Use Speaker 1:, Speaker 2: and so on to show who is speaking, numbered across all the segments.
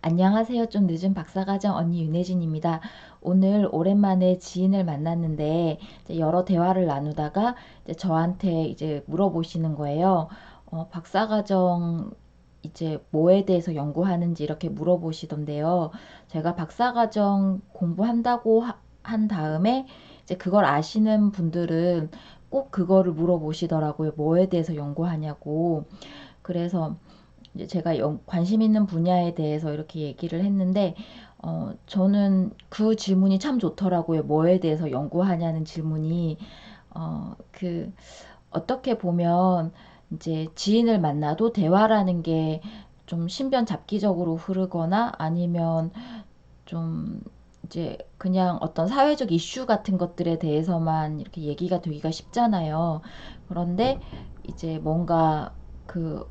Speaker 1: 안녕하세요. 좀 늦은 박사과정 언니 윤혜진입니다. 오늘 오랜만에 지인을 만났는데 이제 여러 대화를 나누다가 이제 저한테 이제 물어보시는 거예요. 박사과정 이제 뭐에 대해서 연구하는지 이렇게 물어보시던데요. 제가 박사과정 공부한다고 한 다음에 이제 그걸 아시는 분들은 꼭 그거를 물어보시더라고요. 뭐에 대해서 연구하냐고. 그래서 이제 제가 관심 있는 분야에 대해서 이렇게 얘기를 했는데, 저는 그 질문이 참 좋더라고요. 뭐에 대해서 연구하냐는 질문이. 그, 어떻게 보면 이제 지인을 만나도 대화라는 게 좀 신변 잡기적으로 흐르거나 아니면 좀 이제 그냥 어떤 사회적 이슈 같은 것들에 대해서만 이렇게 얘기가 되기가 쉽잖아요. 그런데 이제 뭔가 그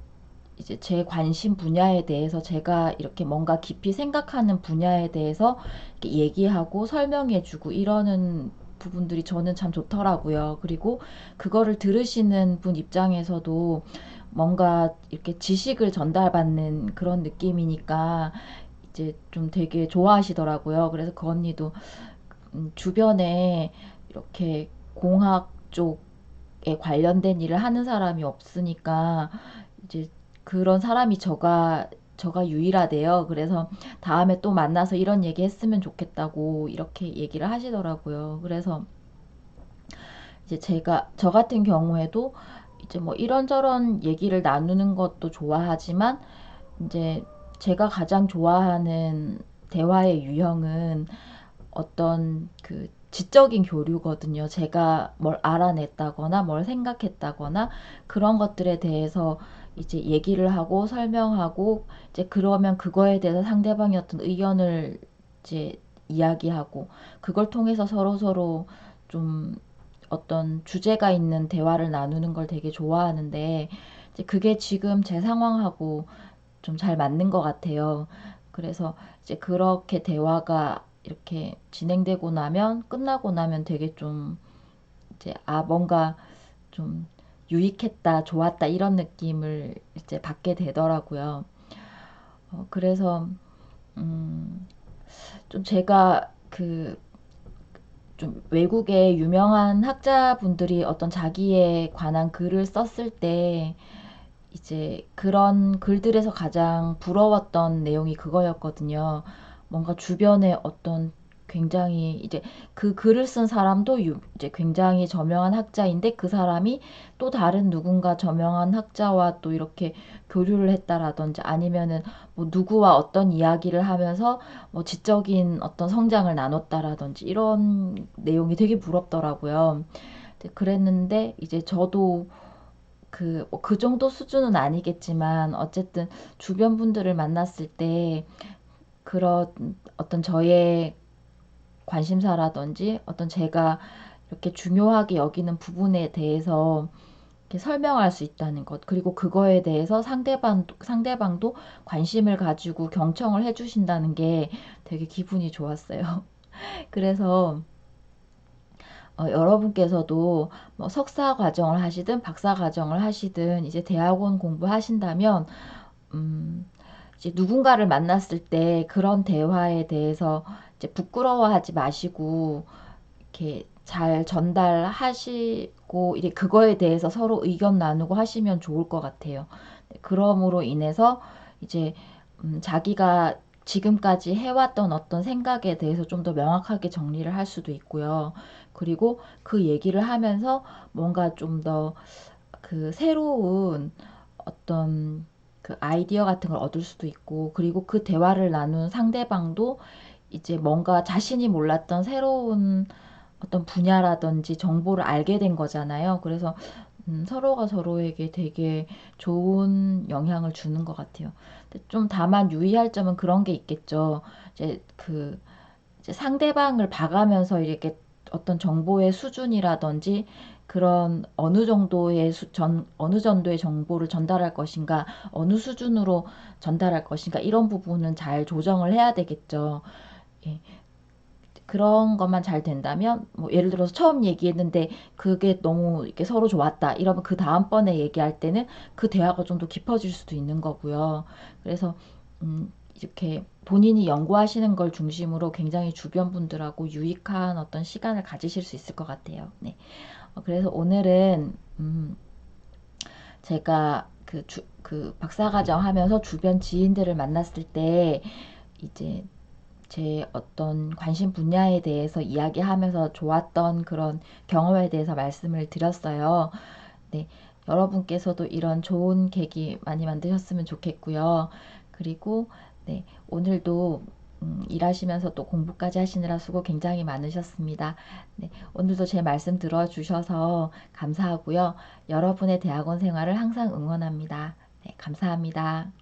Speaker 1: 이제 제 관심 분야에 대해서 제가 이렇게 뭔가 깊이 생각하는 분야에 대해서 이렇게 얘기하고 설명해주고 이러는 부분들이 저는 참 좋더라고요. 그리고 그거를 들으시는 분 입장에서도 뭔가 이렇게 지식을 전달받는 그런 느낌이니까 이제 좀 되게 좋아하시더라고요. 그래서 그 언니도 주변에 이렇게 공학 쪽에 관련된 일을 하는 사람이 없으니까 이제 그런 사람이 저가 유일하대요. 그래서 다음에 또 만나서 이런 얘기 했으면 좋겠다고 이렇게 얘기를 하시더라고요. 그래서 이제 저 같은 경우에도 이제 뭐 이런저런 얘기를 나누는 것도 좋아하지만 이제 제가 가장 좋아하는 대화의 유형은 어떤 그 지적인 교류거든요. 제가 뭘 알아냈다거나 뭘 생각했다거나 그런 것들에 대해서 이제 얘기를 하고 설명하고 이제 그러면 그거에 대해서 상대방이 어떤 의견을 이제 이야기하고 그걸 통해서 서로 좀 어떤 주제가 있는 대화를 나누는 걸 되게 좋아하는데 이제 그게 지금 제 상황하고 좀 잘 맞는 것 같아요. 그래서 이제 그렇게 대화가 이렇게 진행되고 나면 끝나고 나면 되게 좀 이제 뭔가 좀 유익했다, 좋았다 이런 느낌을 이제 받게 되더라고요. 그래서 음, 좀 제가 그 좀 외국의 유명한 학자분들이 어떤 자기에 관한 글을 썼을 때 이제 그런 글들에서 가장 부러웠던 내용이 그거였거든요. 뭔가 주변에 어떤 굉장히 이제 그 글을 쓴 사람도 이제 굉장히 저명한 학자인데 그 사람이 또 다른 누군가 저명한 학자와 또 이렇게 교류를 했다라든지 아니면은 뭐 누구와 어떤 이야기를 하면서 뭐 지적인 어떤 성장을 나눴다라든지 이런 내용이 되게 부럽더라고요. 그랬는데 이제 저도 그 정도 수준은 아니겠지만 어쨌든 주변 분들을 만났을 때 그런 어떤 저의 관심사라든지 어떤 제가 이렇게 중요하게 여기는 부분에 대해서 이렇게 설명할 수 있다는 것. 그리고 그거에 대해서 상대방도 관심을 가지고 경청을 해주신다는 게 되게 기분이 좋았어요. 그래서 여러분께서도 뭐 석사 과정을 하시든 박사 과정을 하시든 이제 대학원 공부하신다면 음, 이제 누군가를 만났을 때 그런 대화에 대해서 이제 부끄러워하지 마시고 이렇게 잘 전달하시고 이제 그거에 대해서 서로 의견 나누고 하시면 좋을 것 같아요. 네, 그럼으로 인해서 이제 자기가 지금까지 해왔던 어떤 생각에 대해서 좀 더 명확하게 정리를 할 수도 있고요. 그리고 그 얘기를 하면서 뭔가 좀 더 그 새로운 어떤 그 아이디어 같은 걸 얻을 수도 있고, 그리고 그 대화를 나눈 상대방도 이제 뭔가 자신이 몰랐던 새로운 어떤 분야라든지 정보를 알게 된 거잖아요. 그래서 서로가 서로에게 되게 좋은 영향을 주는 것 같아요. 근데 좀 다만 유의할 점은 그런 게 있겠죠. 이제 이제 상대방을 봐가면서 이렇게 어떤 정보의 수준이라든지 그런 어느 정도의 정보를 전달할 것인가, 어느 수준으로 전달할 것인가, 이런 부분은 잘 조정을 해야 되겠죠. 예. 그런 것만 잘 된다면, 뭐, 예를 들어서 처음 얘기했는데, 그게 너무 이렇게 서로 좋았다. 이러면 그 다음번에 얘기할 때는 그 대화가 좀 더 깊어질 수도 있는 거고요. 그래서, 이렇게 본인이 연구하시는 걸 중심으로 굉장히 주변 분들하고 유익한 어떤 시간을 가지실 수 있을 것 같아요. 네. 그래서 오늘은 제가 그 박사과정 하면서 주변 지인들을 만났을 때 이제 제 어떤 관심 분야에 대해서 이야기하면서 좋았던 그런 경험에 대해서 말씀을 드렸어요. 네, 여러분께서도 이런 좋은 계기 많이 만드셨으면 좋겠고요. 그리고 네, 오늘도 일하시면서 또 공부까지 하시느라 수고 굉장히 많으셨습니다. 네, 오늘도 제 말씀 들어주셔서 감사하고요. 여러분의 대학원 생활을 항상 응원합니다. 네, 감사합니다.